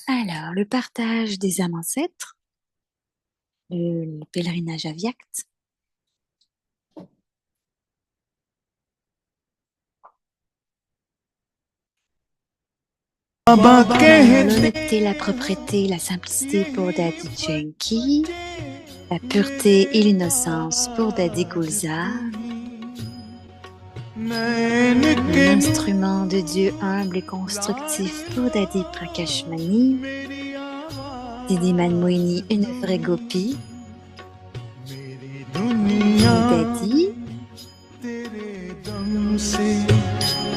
Alors, le partage des âmes ancêtres, le pèlerinage à Viact. L'honnêteté, la propreté, la simplicité pour Daddy Janky, la pureté et l'innocence pour Daddy Gulzar, l'instrument de Dieu humble et constructif pour Daddy Prakashmani, Didi Manmohini, une vraie gopi, et Daddy,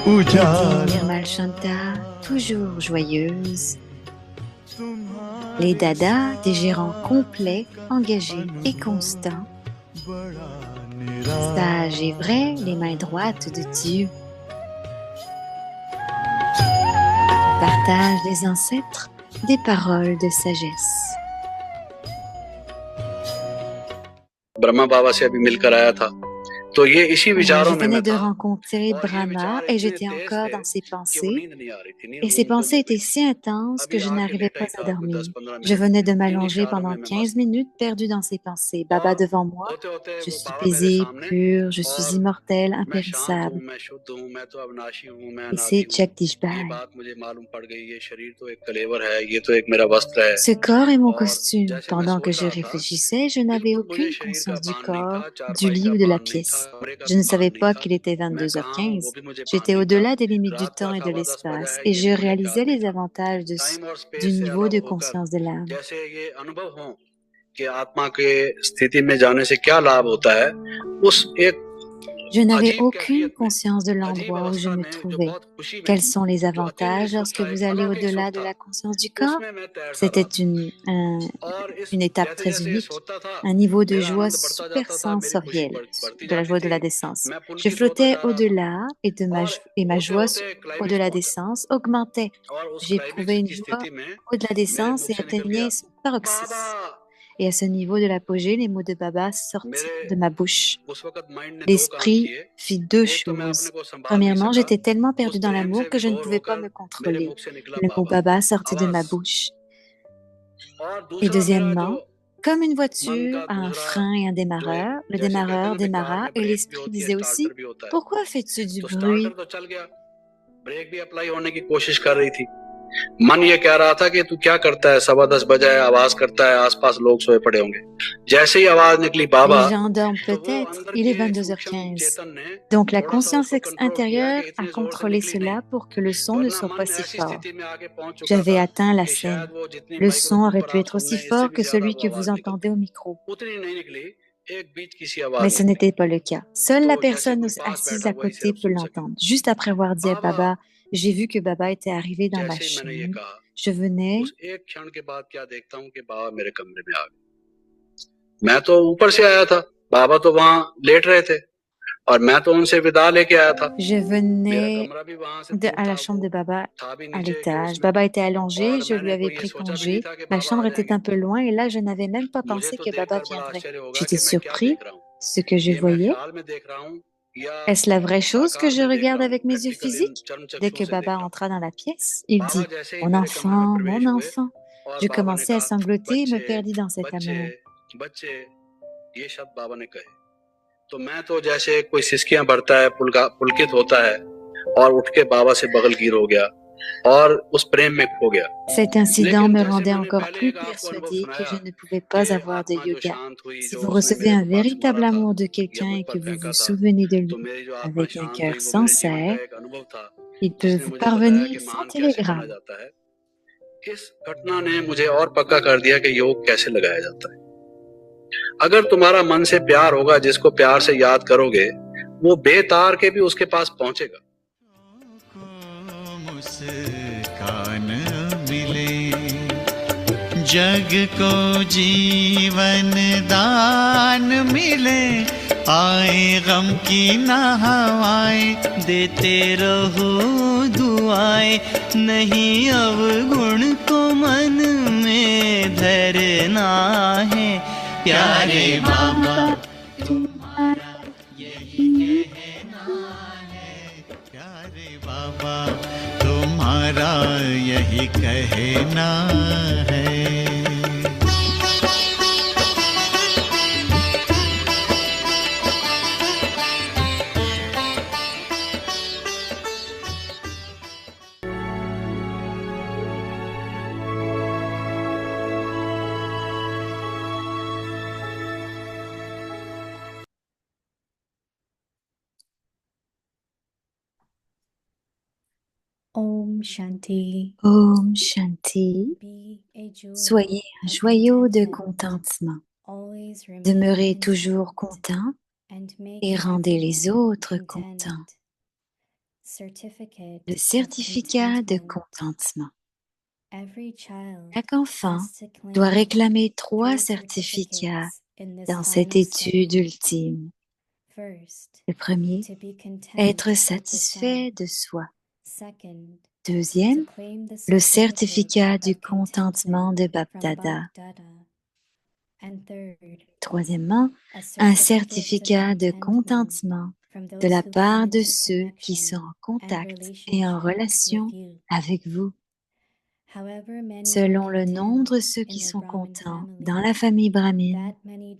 Daddy Nirmal Shanta, toujours joyeuse, les dadas, des gérants complets, engagés et constants, sages et vrais, les mains droites de Dieu. Partage des ancêtres, des paroles de sagesse. Brahma बाबा से अभी मिलकर आया था तो ये इसी विचारों Je में venais मैं de था rencontrer Brahma et j'étais encore dans ses pensées. Et ces pensées étaient si intenses que je n'arrivais pas à dormir. Je venais de m'allonger pendant 15 minutes perdue dans ces pensées. Baba devant moi, je suis paisible, pure, je suis immortelle, impérissable. Et c'est Jagdish Bhai. Ce corps est mon costume. Pendant que je réfléchissais, je n'avais aucune conscience du corps, du lit ou de la pièce. Je ne savais pas qu'il était 22h15. J'étais au-delà des limites du temps et de l'espace et je réalisais les avantages du niveau de conscience de l'âme. Je n'avais aucune conscience de l'endroit où je me trouvais. Quels sont les avantages lorsque vous allez au-delà de la conscience du corps? C'était une étape très unique, un niveau de joie super sensorielle, de la joie de la décence. Je flottais au-delà et ma joie au-delà des sens augmentait. J'éprouvais une joie au-delà des sens et atteignait son paroxysme. Et à ce niveau de l'apogée, les mots de Baba sortirent de ma bouche. L'esprit fit deux choses. Premièrement, j'étais tellement perdue dans l'amour que je ne pouvais pas me contrôler. Le mot Baba sortit de ma bouche. Et deuxièmement, comme une voiture a un frein et un démarreur, le démarreur démarra et l'esprit disait aussi « Pourquoi fais-tu du bruit ?» मन ये कह रहा था कि तू क्या करता है 10:15 बजे आवाज करता है आसपास लोग सोए पड़े होंगे जैसे ही आवाज निकली बाबा Les gens dorment peut-être, il est 22h15. Donc la conscience intérieure a contrôlé cela pour que le son ne soit pas si fort. J'avais atteint la scène. Le son aurait pu être aussi fort que celui que vous entendez au micro. Mais ce n'était pas le cas. Seule la personne assise à côté peut l'entendre. Juste après avoir dit à Baba, j'ai vu que Baba était arrivé dans ma chambre. Je venais. मैं तो ऊपर से आया था बाबा तो वहां लेट रहे थे और मैं तो उनसे विदा लेके आया था Je venais à la chambre de Baba à l'étage. Baba était allongé, je lui avais pris congé. Ma chambre était un peu loin et là, je n'avais même pas pensé que Baba viendrait. J'étais surpris de ce que je voyais. Est-ce la vraie chose que je regarde avec mes yeux physiques? Dès que Baba entra dans la pièce, il dit « Mon enfant, mon enfant ». Je commençais à sangloter et me perdis dans cet amour. तो मैं तो जैसे कोई सिसकियां भरता है पुलकित होता है और उठ के बाबा से बगलगीर हो गया और उस प्रेम में खो गया Cet incident me rendait encore plus persuadé que je ne pouvais pas avoir de yoga. Si vous recevez un véritable amour de quelqu'un et que vous vous souvenez de lui avec un cœur sincère, il peut vous parvenir sans télégramme. इस घटना ने मुझे और पक्का कर दिया कि योग कैसे लगाया जाता है अगर तुम्हारा मन से प्यार होगा जिसको प्यार से याद करोगे वो बेतार के भी उसके पास पहुंचेगा मुस्कान मिले जग को जीवन दान मिले आए गम की ना हवाएं देते रहो दुआएं नहीं अवगुण को मन में धरना है प्यारे बाबा तुम्हारा यही कहना है प्यारे बाबा तुम्हारा मेरा यही कहना है। Om Shanti. Om Shanti. Soyez un joyau de contentement. Demeurez toujours content et rendez les autres contents. Le certificat de contentement. Chaque enfant doit réclamer 3 certificats dans cette étude ultime. Le premier, être satisfait de soi. Deuxième, le certificat du contentement de Bapdada. Troisièmement, un certificat de contentement de la part de ceux qui sont en contact et en relation avec vous. Selon le nombre de ceux qui sont contents dans la famille brahmine,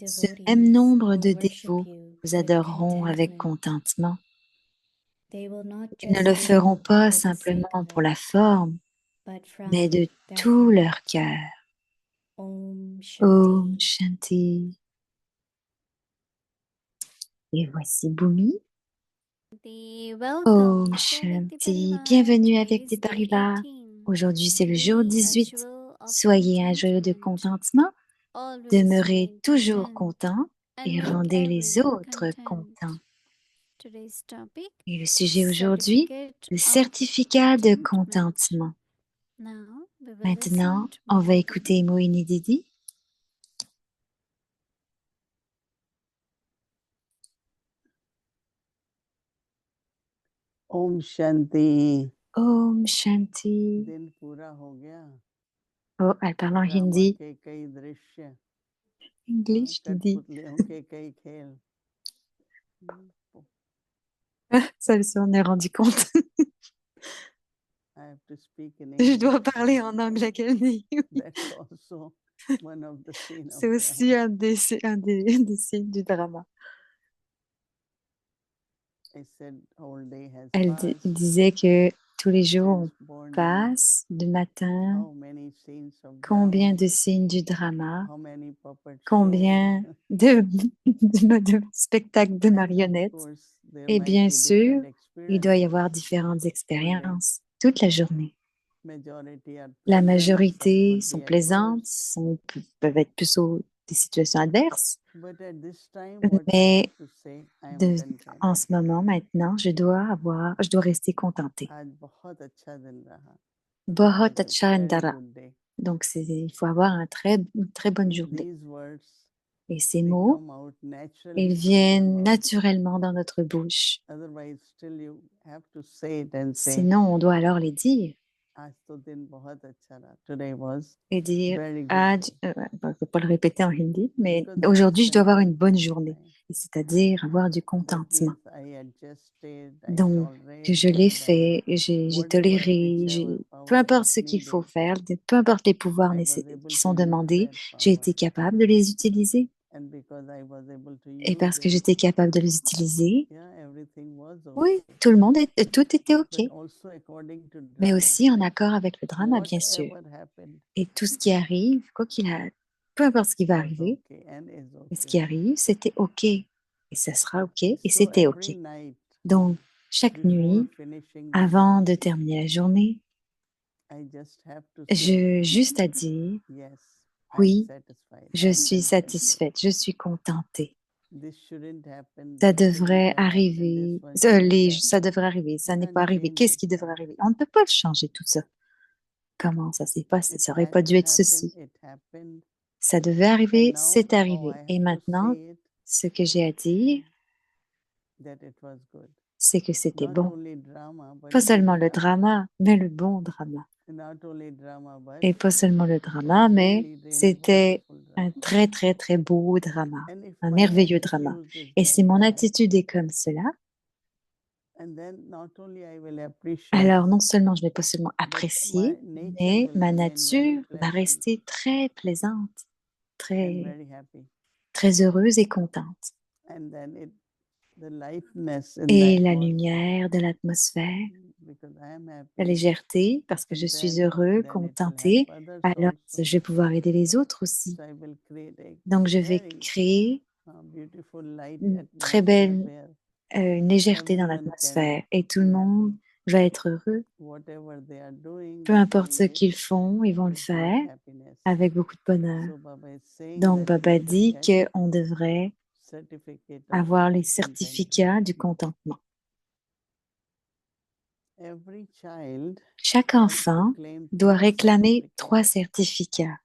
ce même nombre de dévots vous adoreront avec contentement. Ils ne le feront pas simplement pour la forme, mais de tout leur cœur. Om Shanti. Et voici Bhumi. Om Shanti. Bienvenue avec tes Parivas. Aujourd'hui, c'est le jour 18. Soyez un joyau de contentement. Demeurez toujours content et rendez les autres contents. Et le sujet aujourd'hui, le certificat de contentement. Maintenant, on va écouter Mohini Didi. Om Shanti. Om Shanti. दिन पूरा हो गया। Oh, elle parle en hindi. के कई दृश्य, English, Didi. कठपुतलियों के कई खेल। Ça, on est rendu compte. I have to speak in Je English. dois parler en anglais, qu'elle dit. That's also one of the scenes of C'est aussi un des signes du drama. I said whole day has Elle passed. disait que tous les jours Has borne passent, du matin, how many scenes of combien drama, de signes du drama, how many puppet combien shows. de spectacles de And of marionnettes. course, there Et might bien be sûr, different il doit y experiences. avoir différentes expériences toute la journée. Majority are La pleasant, majorité some sont could be plaisantes, adverse. peuvent être plutôt des situations adverses. But at this time, what I Mais have to say, I am de, content. en ce moment, maintenant, je dois rester contentée. आज बहुत अच्छा दिन रहा. Bahut It was a acha very andara. good day. Donc, il faut avoir une très bonne journée. These words, Et ces they mots, come out naturally ils from your viennent mouth. naturellement dans notre bouche. Otherwise, still you have to say it and say, Sinon, on doit alors les dire आज तो दिन बहुत अच्छा रहा. Today was et dire, very good ah, day. je ne peux pas le répéter en hindi, mais Because that aujourd'hui, is je dois avoir une bonne content journée. time. Et c'est-à-dire avoir du That contentement. means I adjusted, I Donc, que je l'ai tolerated, fait, j'ai whatever, toléré, whichever peu power importe was ce qu'il faut needed, faire, peu importe les pouvoirs I was able qui to sont use demandés, that j'ai power. été capable de les utiliser. And because I was able to Et use parce que it, j'étais capable de les utiliser, yeah, everything was oui, okay. tout était OK. But also according to Mais drama, aussi en accord avec le drama, bien sûr. whatever happened Et tout ce qui arrive, peu importe ce qui va was arriver, okay and is et ce qui okay. arrive, c'était OK. Et ça sera OK. Et So c'était every OK. night Donc, chaque before nuit, finishing the avant day, de terminer la journée, I just have to say, je juste à dire, yes, I'm oui, satisfied, je I'm suis contented. satisfaite, je suis contentée. This shouldn't happen, Ça this shouldn't devrait have happened, arriver. this one shouldn't happen. Ça devrait arriver. Ça You n'est pas can't arrivé. change Qu'est-ce it. qui devrait arriver? On ne peut pas le changer tout ça. Comment ça s'est passé? It Ça aurait had pas to dû être happen, ceci. it happened, Ça devait and arriver, now c'est how arrivé. I Et have to maintenant, say it, ce que j'ai à dire, that it was good. c'est que c'était Not bon. only drama, but Pas good seulement le drama. drama, mais le bon drama. Not only drama, but Et pas seulement le drama, mais really, really c'était wonderful un drama. très, très, très beau drama. And if Un my merveilleux drama. attitude is Et like si mon that, attitude est comme cela, Alors, non seulement je vais pas seulement apprécier, mais ma nature va rester très plaisante, très, très heureuse et contente. Et la lumière de l'atmosphère, la légèreté, parce que je suis heureux, contenté, alors je vais pouvoir aider les autres aussi. Donc, je vais créer une très belle une légèreté dans l'atmosphère et tout le monde va être heureux. Peu importe ce qu'ils font, ils vont le faire avec beaucoup de bonheur. Donc, Baba dit qu'on devrait avoir les certificats du contentement. Chaque enfant doit réclamer 3 certificats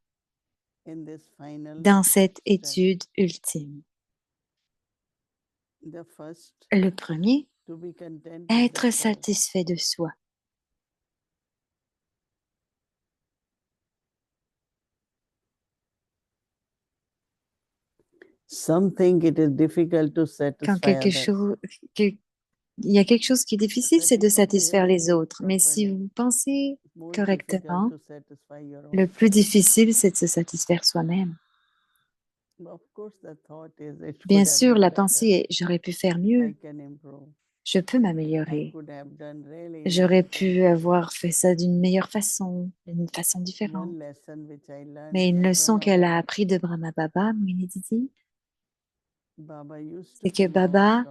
dans cette étude ultime. Le premier, être satisfait de soi. Quand il y a quelque chose qui est difficile, c'est de satisfaire les autres. Mais si vous pensez correctement, le plus difficile, c'est de se satisfaire soi-même. Bien sûr, la pensée est, j'aurais pu faire mieux, je peux m'améliorer, j'aurais pu avoir fait ça d'une meilleure façon, d'une façon différente. Mais une leçon qu'elle a appris de Brahma Baba, Mini Didi, c'est que Baba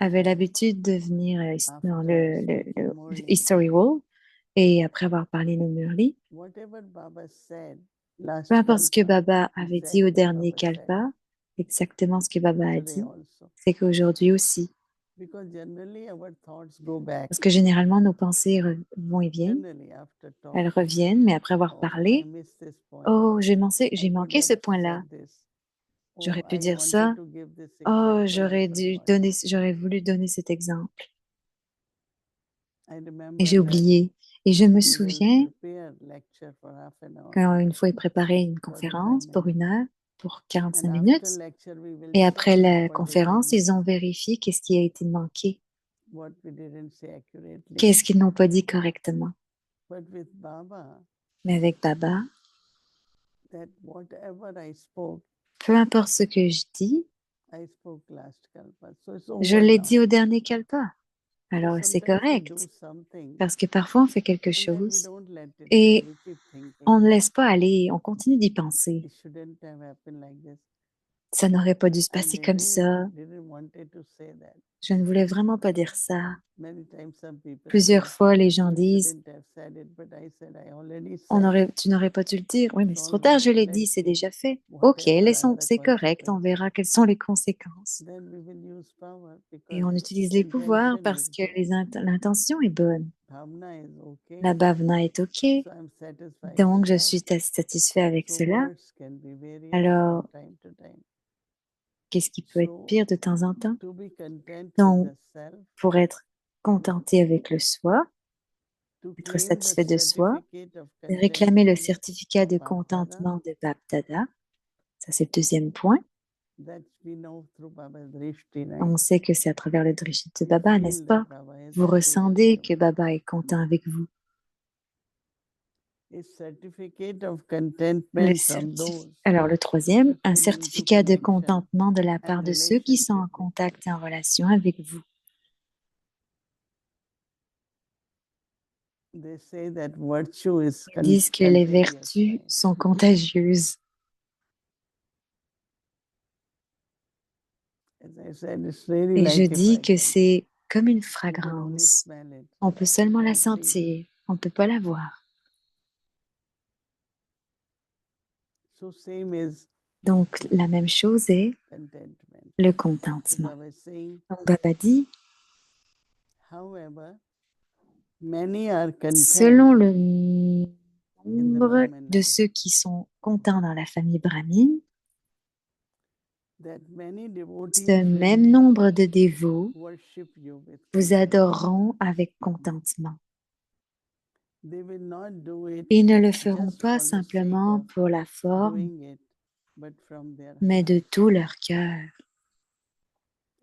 avait l'habitude de venir dans le History Wall et après avoir parlé le Murli, peu importe ce que Baba avait dit au dernier Kalpa, exactement ce que Baba a dit, c'est qu'aujourd'hui aussi, parce que généralement nos pensées vont et viennent, elles reviennent, mais après avoir parlé, oh, j'ai manqué ce point-là, j'aurais pu dire ça, oh, j'aurais voulu donner cet exemple. Et j'ai oublié. Et je me souviens quand une fois, ils préparaient une conférence pour 1 heure, pour 45 minutes. Et après la conférence, ils ont vérifié qu'est-ce qui a été manqué, qu'est-ce qu'ils n'ont pas dit correctement. Mais avec Baba, peu importe ce que je dis, je l'ai dit au dernier Kalpa. Alors c'est correct, parce que parfois on fait quelque chose et on ne laisse pas aller, on continue d'y penser. Ça n'aurait pas dû se passer comme ça. Je ne voulais vraiment pas dire ça. Plusieurs fois, les gens disent, tu n'aurais pas dû le dire. Oui, mais c'est trop tard, je l'ai dit, c'est déjà fait. Ok, c'est correct, on verra quelles sont les conséquences. Et on utilise les pouvoirs parce que l'intention est bonne. La bhavana est ok, donc je suis satisfait avec cela. Alors, qu'est-ce qui peut être pire de temps en temps? Donc, pour être contenté avec le soi, être satisfait de soi, réclamer le certificat de contentement de Bap Dada, ça c'est le deuxième point. On sait que c'est à travers le drishti de Baba, n'est-ce pas? Vous ressentez que Baba est content avec vous. Alors le troisième, un certificat de contentement de la part de ceux qui sont en contact et en relation avec vous. Ils disent que les vertus sont contagieuses. Et je dis que c'est comme une fragrance. On peut seulement la sentir, on ne peut pas la voir. Donc, la même chose est le contentement. Donc, Baba dit, selon le nombre de ceux qui sont contents dans la famille brahmine, ce même nombre de dévots vous adoreront avec contentement. Ils ne le feront pas simplement pour la forme, mais de tout leur cœur.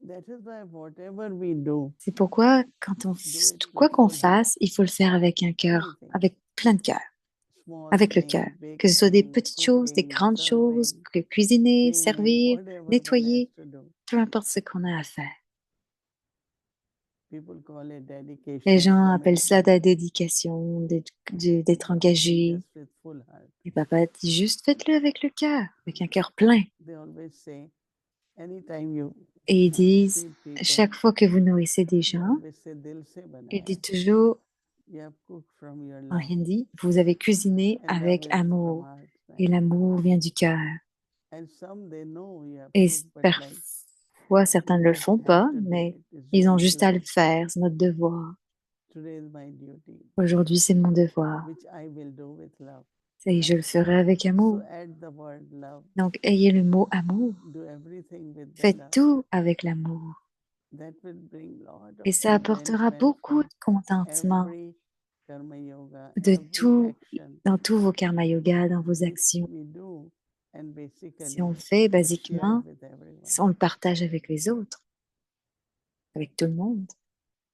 That is why whatever we do, C'est pourquoi, do it with quoi qu'on full heart. fasse, il faut le faire avec un cœur, Anything, avec plein de cœur, small avec le cœur. thing, big Que ce soit des thing, petites choses, des cooking, grandes choses, serving, que cuisiner, cleaning, servir, whatever one has nettoyer, to do. peu importe ce qu'on a à faire. People call it Les dedication, gens appellent ça commitment. de la dédication, d'être Papa said engagé. just with full heart. Et papa dit juste faites-le avec le cœur, avec un cœur plein. They always say, anytime you Et ils disent, feed people, chaque fois que vous nourrissez des they gens, always say dil se ils banaya. disent toujours You have cooked from your en love, hindi, vous avez cuisiné and love avec is from amour. heart, Et right? l'amour vient du cœur. And some they know you have Et cooked, but like parfois, certains ne le just font have pas, to do mais it. It's ils ont your juste à le duty. faire. C'est notre devoir. Today is my duty, Aujourd'hui, c'est mon devoir. which I will do with love. Et je le ferai avec So amour. add the word love. Donc, ayez le mot amour. Do everything with the Faites love. tout avec l'amour. That will bring lot Et of ça apportera contentment beaucoup from de contentement every karma yoga, de every tout, action dans tous vos karma yoga, dans vos which actions. we do, and Si on basically le fait, we share basiquement, with everyone. on le partage avec les autres, avec tout le monde.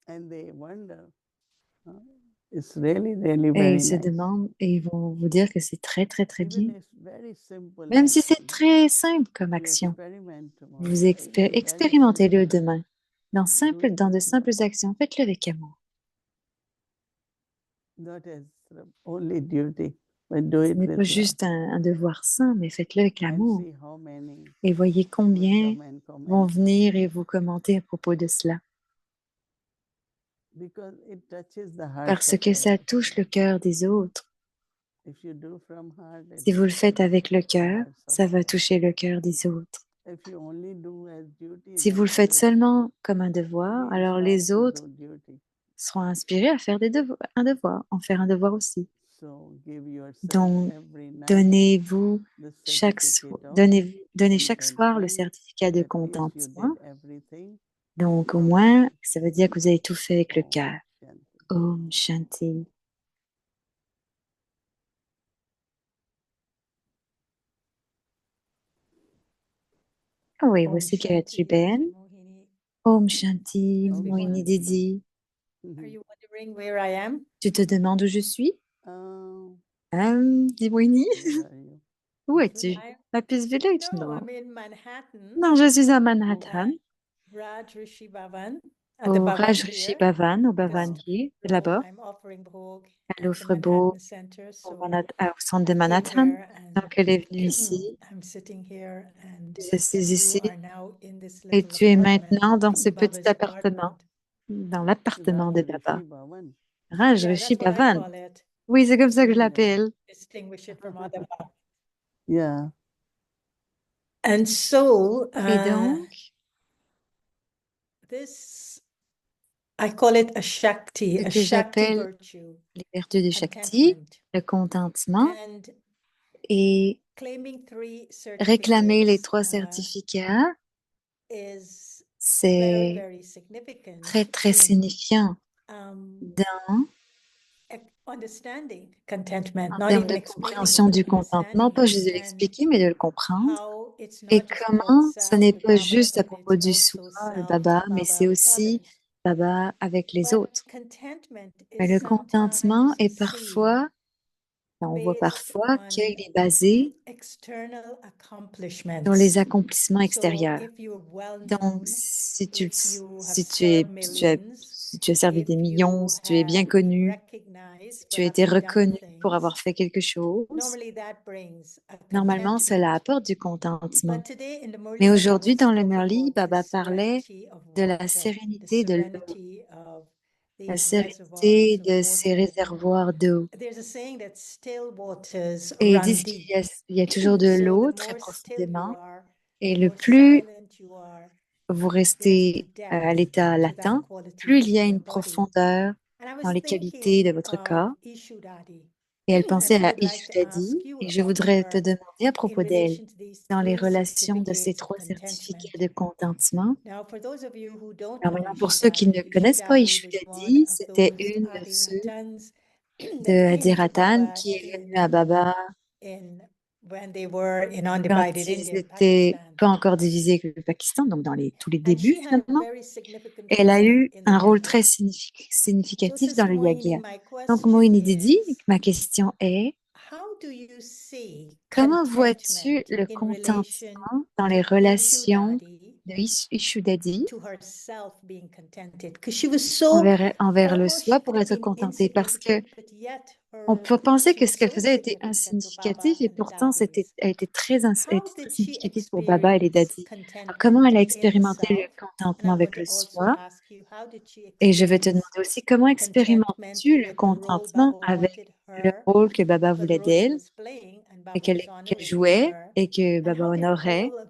And they wonder, huh? It's really, really Et very ils se nice. demandent et ils vont vous dire que c'est très, très, très bien. Even it's very simple Même si c'est action. très simple comme You action, experiment tomorrow. vous Very expérimentez-le simple. demain. Do it Dans de with simples love. actions, faites-le avec amour. Not as the only duty, but do Ce it n'est pas with love. juste un devoir sain, mais faites-le avec And l'amour. see how many Et voyez will combien come and vont comment. venir et vous commenter à propos de cela. Because it touches the hearts Parce of que ça others. touche le cœur des autres. If you do from heart, it Si vous le faites touches avec le the cœur, hearts of ça va others. toucher le cœur des autres. If you only do as duty, Si vous then le faites others seulement comme un will devoir, be alors inspired les to autres do duty. seront inspirés à faire un devoir, en faire un devoir aussi. So give yourself Donc, every night donnez-vous the certificate of, donnez chaque soir le contentment. certificat de That means you contentement. did everything Donc, au from moins, heart. ça veut dire que vous avez tout fait avec le Om cœur. Shanti. Om Shanti. Ah oui, Om voici Gayatri Shanti, Ben. Mohini. Om Shanti, Yes, before- Mohini Didi. Are you wondering where I am? Tu te demandes où je suis? Um, Dis Mohini, where are you? où Peace es-tu? Village? I, À Peace Village? no, Non. I'm in Manhattan, Non, je suis à Manhattan, Raj Rishi Bhavan, at the au Bhavan Raj Rishi here. Bhavan, au Just Bhavangi, so là-bas, I'm offering Bhog à at the l'offre beau Manhattan Center. au So centre de I came Manhattan. here and Donc, elle est venue ici, I'm sitting here and je suis you ici, are now in this et little tu es apartment, maintenant dans ce petit Baba's appartement, apartment. dans l'appartement Raj de Rishi Baba. Bhavan. Raj Yeah, Rishi that's what I Bhavan. call it. Oui, c'est comme ça que je Very nice. l'appelle. Distinguish it from other. Yeah. And so Et donc, this, I call it a Shakti, ce a que Shakti j'appelle virtue, les vertus de Shakti, contentment, le contentement, and et claiming 3 réclamer les certificates 3 certificats, is very, c'est very significant très, très in signifiant um, understanding contentment, en not termes even de explaining compréhension it, du but contentement, understanding pas juste de it, and l'expliquer, mais de le comprendre. how it's Et not just about comment ce self, n'est the pas Baba, juste à but propos it's du also soi, le self, Baba, mais Baba c'est with aussi others. Baba avec les But autres. contentment Mais is le contentement sometimes est seen parfois, on voit based parfois on qu'il est basé external sur accomplishments. les accomplissements So extérieurs. if you're well Donc, known, si tu, if you have si tu es, served si tu as, millions, si tu as servi des if millions, you si tu es bien have been connu, si recognized tu for as été having done reconnu pour things, avoir fait quelque chose, normally that brings a normalement, cela contentment. apporte du contentement. But today in the Murli, Mais Baba aujourd'hui, dans le spoke Murli, about the Baba parlait serenity of de la water, the sérénité de l'eau, serenity of la these sérénité reservoirs of de ces water. réservoirs d'eau. There's a saying that still waters Et ils run disent deep. il y a toujours de So l'eau the très more still you profondément. are, Et the le more plus silent you are, vous there's restez à depth l'état to that latin, quality plus il y a in your une body. profondeur And I dans was les qualités thinking de votre of corps. Ishu Dadi. Et elle And pensait I à would like to ask Ishdadi, you et je about voudrais te her demander à in propos d'elle, relation to these dans les 3 relations de ces certificates of 3 contentment. certificats de contentement. Now, for those of you who don't Alors know maintenant, pour ceux qui ne Ishu connaissent pas Dadi was one Ishdadi, of c'était those une de ceux Adiratans de that came to Adiratan Baba qui est venue à Baba in when they were in quand undivided ils India and n'étaient Pakistan. pas encore divisés avec le Pakistan, donc dans tous les And débuts she had a finalement. very significant Elle a role eu in the un rôle Yagya. très So, significatif dans Sister le Moini, Yagya. my Donc question Moïni dit, is, ma question est, how do you see comment vois-tu contentment le in relation contentement dans les to Ishu relations Daddy, de Ishu Daddy to herself being contented? Because she was so envers le almost, she soi pour could have être been contentée? Parce que insignificant, but yet on her, peut penser she que was ce qu'elle so faisait était significant to Baba insignificatif et and the pourtant daddies. elle était elle How était très did she significative pour Baba et les experience daddies. Alors, comment contentment elle a in the expérimenté le self? And contentement I avec want to le also soi? ask you, how did she Et je vais te experience demander aussi comment contentment expérimentes-tu le with the role contentement Baba avec wanted le her, rôle que Baba for the voulait role she d'elle was playing and et Baba was qu'elle honoring jouait her, et que and Baba how did honorait all of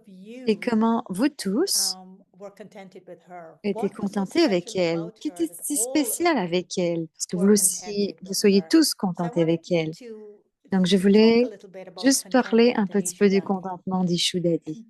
et you comment vous tous were contented with her? étiez What was so contentés avec special elle? about Qu'était her that si all of spécial you avec elle? Parce que were contented vous with soyez her? tous So I contentés wanted avec elle. to Donc je talk a voulais little bit about juste parler un contentment in petit peu du Ishudadi. contentement d'Ishu Daddy.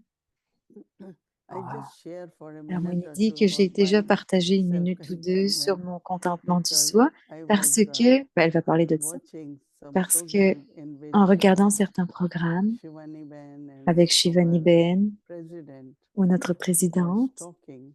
I just share for a Alors, moi, minute il or dit two que j'ai about déjà my partagé une minute ou deux sur self-contentment mon contentement du because soi I parce was que, elle va parler de ça, watching some parce que program in en which regardant certains programmes Shivani Ben and avec Shivani our Ben president ou notre was présidente, talking,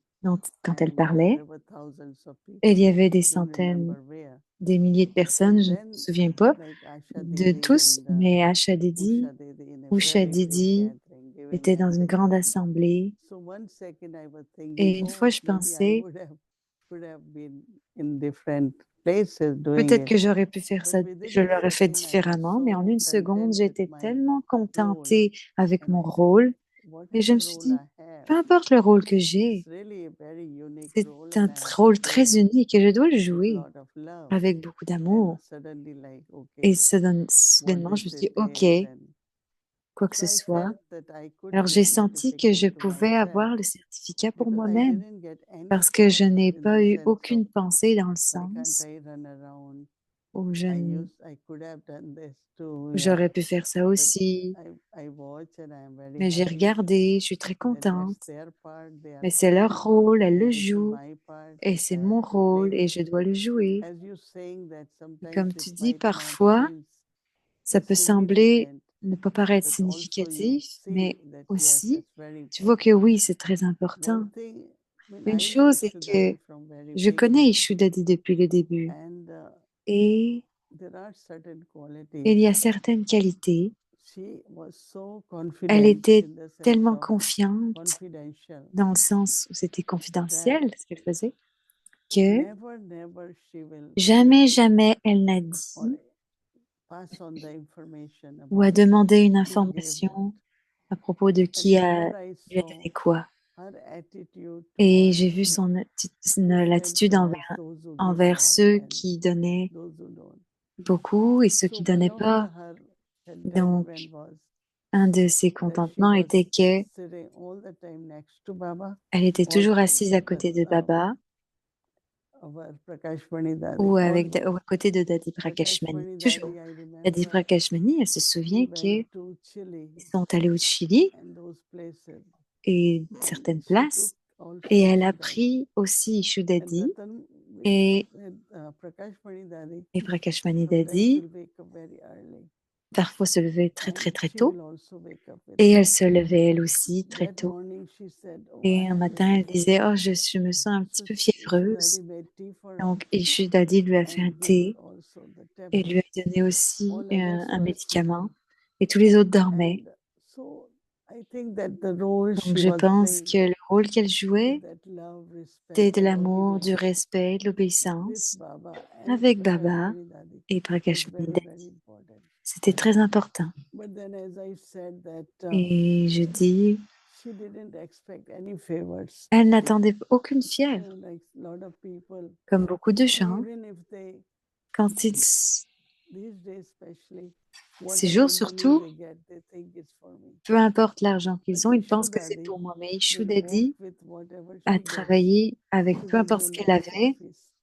quand elle and parlait, there were thousands of et il people. y avait des I don't centaines, remember where. des milliers de personnes, And je ne me then, souviens pas like Asha de Didi tous, and mais Asha Didi, Usha Didi in a Usha very big Didi gathering, giving était dans une grande lecture. assemblée So one second I was thinking, et une fois oh, je maybe I pensais, would have been in different places doing peut-être it. que j'aurais pu faire But ça, within je a l'aurais fait second, I was différemment, mais en so une seconde, content with j'étais my tellement role. contentée avec And mon I said, rôle et je whatever me suis role dit, I have, peu importe le rôle que it's j'ai, really a very unique c'est role un and I have to rôle play très it unique et je dois le with a jouer lot of love. avec beaucoup And d'amour. suddenly like, okay, Et soudainement, what je me is suis dit, it OK, is? And quoi que so ce I soit. felt that I could Alors j'ai give the senti que je certificate to pouvais myself avoir le certificat pour because I moi-même didn't get any parce que je thought n'ai in pas the eu sense of aucune pensée dans le why can't sens I run around? où I could have done this too. j'aurais pu faire ça But aussi. I watch and I'm very Mais j'ai happy regardé, je suis très that that's contente. their part they are Mais c'est playing leur rôle, elles and le this is jouent. my part Et c'est I mon have to play rôle et it. je dois le jouer. As you saying that Et sometimes comme it tu dis, might not parfois, seem ça peut sembler significant, ne pas paraître but also you significatif, mais see that yes, aussi, that's very tu vois que important. oui, c'est très important. One thing, I mean, Une I know chose est que Ishdadi from very je connais beginning, Ishu Daddy depuis le début and et there are certain il qualities. y a certaines qualités. She was so Elle confident était in the sense tellement of confiante confidential dans le sens où c'était that confidentiel, ce qu'elle faisait, que never she will jamais, jamais elle n'a or dit pass on the information ou a about demandé une who gave what. information à propos de And qui what I lui a saw, donné quoi. her attitude Et towards j'ai vu son different l'attitude towards those who give a envers lot ceux and qui donnaient those who don't. beaucoup et ceux So qui one donnaient of the pas. her Donc, contentment was un de ses that she contentements was était que sitting all the time next to Baba elle était or toujours assise à côté de Baba our Prakash Mani Dadi, ou always. ou à côté de Dadi Prakash Prakashmani. Mani Toujours. Dadi, I Dadi remember Prakashmani, elle se we souvient went qu'ils to Chile sont allés au Chili and those places et and certaines she took places also et elle a Ishdadi. pris aussi Ishu And Dadi Ratan, et, Prakash Mani Dadi et Prakashmani sometimes Dadi will wake up very early parfois se levaient très très and très she tôt will also wake up very et elle early. se levait elle aussi très That tôt. morning she said, oh, Et I un am matin, little elle disait, fever. oh, je me sens un petit So peu Ishdadi fiévreuse. made tea for her Donc, Ishu Dadi lui a fait un and gave her thé also the et lui a tablets. donné aussi All others un were médicament. sleeping. Et tous les autres dormaient. And so I think that the role Donc, she je was pense playing que le rôle qu'elle with jouait, that love, respect, c'était de and l'amour, du obedience respect, de with l'obéissance Baba and avec Prakash Baba Mani Dadi et was Prakash very, very Dadi. important. C'était très important. But then, as I said, that Et je dis, she didn't expect any favors. elle n'attendait aucune fièvre, Like a lot of people, comme beaucoup de gens. even if they, Quand ils, these days especially, ces jours whatever money surtout, they get, they think it's for me. peu importe l'argent But qu'ils ont, ils pensent que c'est Ishudadi pour moi. Mais Ishu will work Dadi with whatever a she gets. travaillé avec She peu will importe go ce in qu'elle his avait. office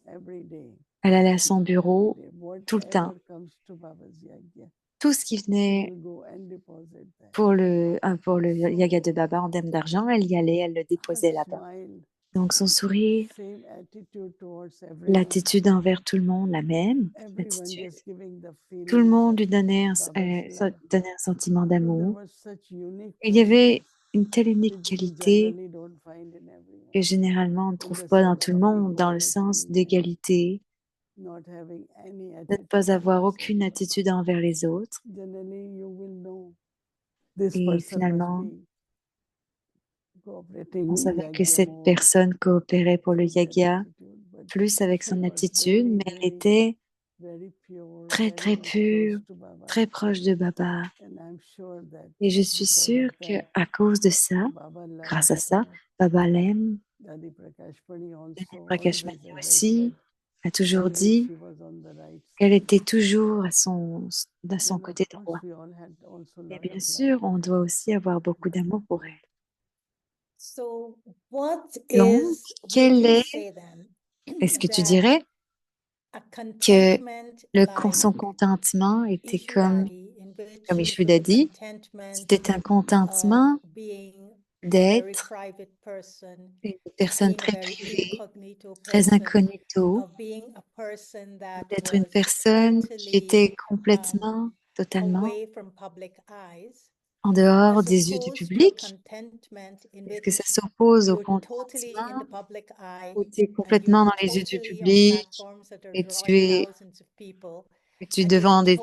every day. Elle allait à son Every bureau day. tout le temps. Whatever comes to Baba's Yagya, Tout ce qui she venait will go and deposit that. pour le yaga de Baba en termes d'argent, elle y allait, elle le Her déposait là-bas. smile Donc son sourire, same attitude towards everyone. l'attitude envers tout le monde, la même Everyone attitude. just giving the Tout le feelings monde of lui donnait Baba's love. donnait un sentiment So there d'amour. was such unique Il y avait qualities une telle unique which we qualité generally don't find in everyone. que généralement on ne In trouve the pas dans sense tout le of monde, dans le sens equality and d'égalité, not having any de ne attitude pas avoir towards aucune anyone. attitude envers les autres. Generally, you will know this Et person must finalement, be cooperating on in savait que Yagya cette more personne coopérait pour le through their yagya, attitude, but plus avec she son was attitude, very, mais elle very, était very pure, très, très very pure, close to Baba. très proche de Baba. And I'm sure that Et je suis because sûre of that, qu'à cause de ça, Baba grâce loves à ça, her. Baba l'aime. Dadi Prakash Pani Daniel also Prakash always, Mani as I aussi said, a toujours always dit she was on the right qu'elle side. était toujours à son Then of côté course droit. we all had also Et lot bien of love sûr, for on her. doit aussi avoir beaucoup d'amour pour elle. So what Donc, would quel you est, say then est-ce que tu that dirais a que contentment son like contentement était comme Ishu Ishouda Dadi, it was a dit, contentment c'était un of contentement being a very d'être private person, une of personne being a très very privée, incognito très person, incognito, of being a person that d'être une was personne qui totally était complètement, totalement away from public eyes, en dehors as des yeux du opposed to a public. contentment in Est-ce que ça which s'oppose au you're totally in contentement the public eye où tu es and you're complètement dans les yeux du totally on public platforms that are et drawing thousands of people tu es and you're devant totally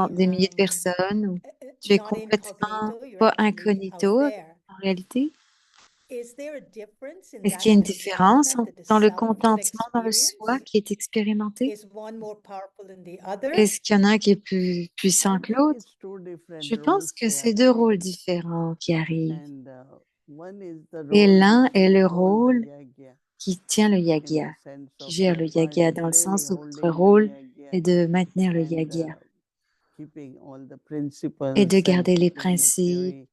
des milliers de personnes où tu es not complètement incognito, you're pas actually out incognito there. en réalité? Is there a difference in Est-ce qu'il y a that une différence contentment that the dans le self could contentement dans le soi experience? qui est expérimenté? Is one more powerful than the other? Est-ce qu'il y en a un qui est plus puissant I que think l'autre? it's two different Je pense roles que they c'est are deux rôles playing. différents qui arrivent. And one is the Et role l'un which est will le hold the rôle yagya qui tient le in the yagya, sense qui of gère le your part yagya is dans le really sens où votre holding the rôle yagya est de maintenir le and yagya keeping all the et principles de and garder les keeping it principes very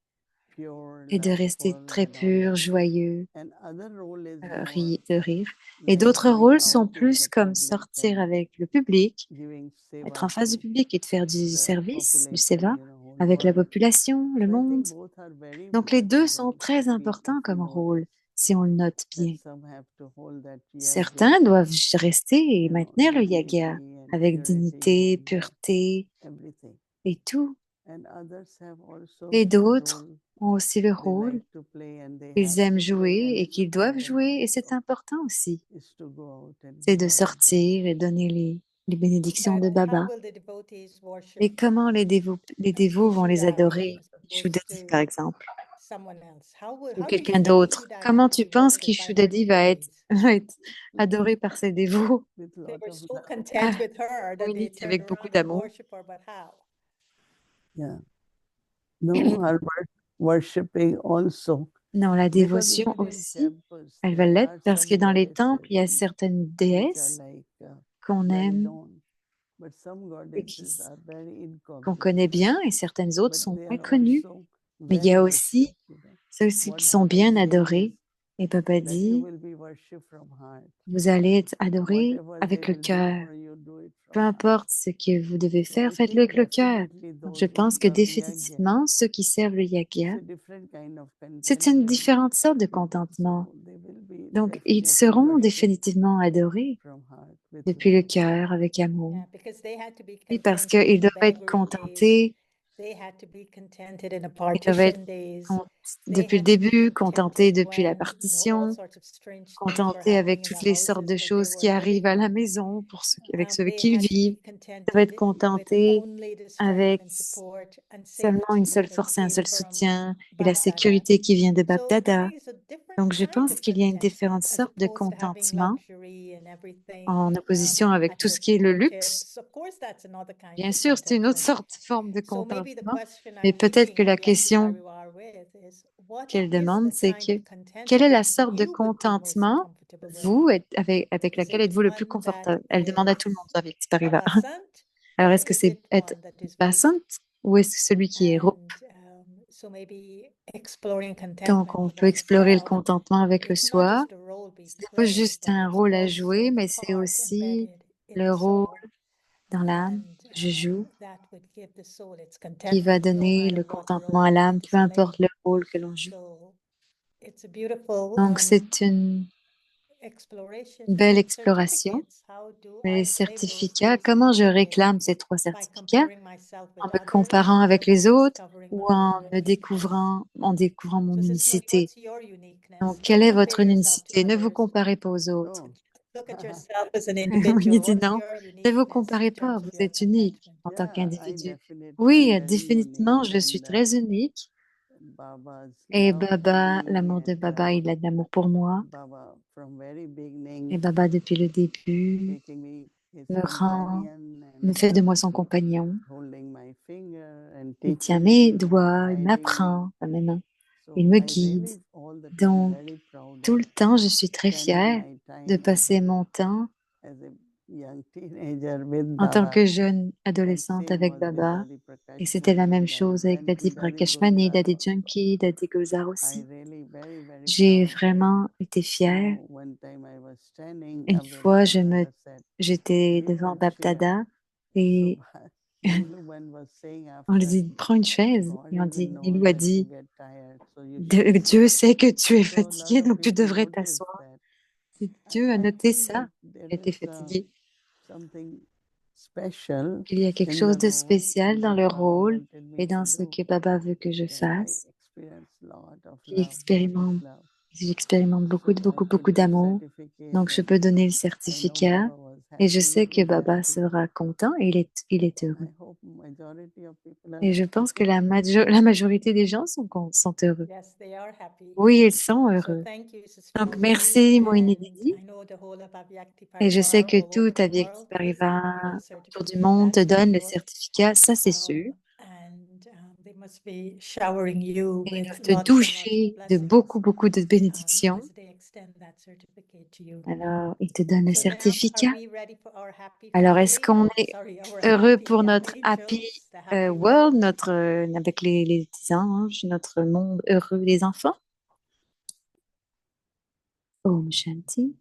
pure, et de rester loveful très and all pur, that. joyeux, And other role is more de rire. Et like d'autres going rôles sont out in plus the comme public sortir and avec le public, giving être en seva face du to public et de faire du the service, du population, seva, whole avec la world. population, le So I monde. think both are very Donc les deux important sont roles très if importants we comme rôle, notice si on le note that bien. some have to hold that yagya, Certains doivent rester et you know, maintenir le yaga dignity and avec purity dignité, and pureté everything. et tout. And others have also Et the d'autres role ont aussi le they rôle like to play and they have qu'ils aiment to play jouer and et qu'ils doivent their jouer, et role c'est important aussi. is to go out and C'est give de Baba's sortir et darshan. donner les bénédictions de But how Baba. will the devotees worship Et comment les dévots vont les Ishudadi adorer, as opposed Shuddhati par to exemple, someone else? ou How do you quelqu'un think d'autre? Comment Ishudadi tu be penses worshipped by her qu'Ishuddhati va être, devotees? va être adoré par ses dévots? With They lot were of so love. content with her that they Oui, c'est turned avec beaucoup around and d'amour. worship her, but how? Yeah. No, our worshipping also. Non, la Because dévotion even in aussi, temples, elle va there l'être are parce que some dans les temples, il y a goddesses certaines which are déesses like qu'on well aime known, but some et qui, goddesses are very qu'on connaît incognito, bien et certaines autres but sont they moins are connues. also Mais il y well a worshipped, aussi you know. ceux-ci What qui sont Baba bien says adorés. Et Papa that you dit, will be worshipped from heart. vous allez être adorés Whatever avec they le will do cœur. for you, do it Peu from heart. importe ce que vous devez So faire, I faites-le think avec le cœur. definitely Donc je those who pense que serve Yagya, définitivement, ceux qui servent le it's yagya, a different kind of c'est une contentment. différente sorte de contentement. So they will be Donc ils definitely seront worshipped définitivement adorés from heart with depuis le love. cœur, avec amour. Yeah, because they had to be Oui, parce contented qu'ils in the doivent être beggary days. contentés, They had to be contented in the ils doivent être partition days. They depuis le had to be début, contentés contented depuis la when, all partition, sorts of strange things were contentés avec happening in toutes the les sortes de houses that they choses were qui arrivent living à la in. maison avec ceux avec They qui ils had to vivent. be Ils doivent être contented with contentés only the strength avec and support and seulement une safety seule that force et un came seul from soutien et la Bap Dada. sécurité qui vient de So I Bapdada. think it's a different Donc je kind pense of qu'il y a une contentment différente as sorte de opposed to having contentement luxury and everything en opposition avec at tout your ce qui est le luxe. fingertips. Of course, that's another kind Bien of sûr, c'est une autre contentment. forme de So maybe the contentement, question mais I'm peut-être que leaving la Yagya question Parivar with is, what qu'elle is demande, the c'est kind que of quelle est la contentment sorte de you would be most contentement, comfortable with? vous, avec Is laquelle it êtes-vous le plus one that confortable? Elle demande à tout le is monde avec Pariva. pleasant, Alors, or est-ce que is c'est it être one that is very passante ou est-ce que celui qui est and so maybe exploring Donc, contentment on with peut explorer le oneself contentement avec le is not soi. just a role being Ce n'est pas played, juste but un it's rôle à also jouer, the mais c'est part aussi embedded in le the rôle soul, dans l'âme, and je joue, that would give the soul its qui va contentment, no donner matter le what contentement à role l'âme, is peu importe le played. rôle que l'on joue. So it's a beautiful Donc, c'est une Une belle exploration. Les certificats, comment je réclame ces 3 certificats? En me comparant avec les autres ou en découvrant mon unicité. Donc, quelle est votre unicité? Ne vous comparez pas aux autres. Il dit non, ne vous comparez pas, vous êtes unique en tant qu'individu. Oui, définitivement, je suis très unique. Et Baba, l'amour de Baba, il a de l'amour pour moi. Et Baba, depuis le début, me fait de moi son compagnon. Il tient mes doigts, il m'apprend à mes mains, il me guide. Donc, tout le temps, je suis très fière de passer mon temps en tant que jeune adolescente avec Baba. Et c'était la même chose avec Dadi Prakashmani, Dadi Junki, Dadi Gulzar aussi. J'ai vraiment été fière. Une fois, j'étais devant Bapdada et on lui dit, prends une chaise. Et il lui a dit, Dieu sait que tu es fatigué, donc tu devrais t'asseoir. Et Dieu a noté ça. Elle était fatiguée. Il y a quelque chose de spécial dans le rôle et dans ce que Baba veut que je fasse. J'expérimente beaucoup, beaucoup, beaucoup d'amour. Donc, je peux donner le certificat et je sais que Baba sera content et il est heureux. Et je pense que la majorité des gens sont heureux. Oui, ils sont heureux. Donc, merci, Moïni Didi. Et je sais que tout Avyakti Parivara autour du monde te donne le certificat, ça c'est sûr. Et ils doivent te doucher de beaucoup, beaucoup de bénédictions. Alors, ils te donnent le certificat. Alors, est-ce qu'on est heureux pour notre happy world, avec les petits anges, notre monde heureux des enfants? Om Shanti.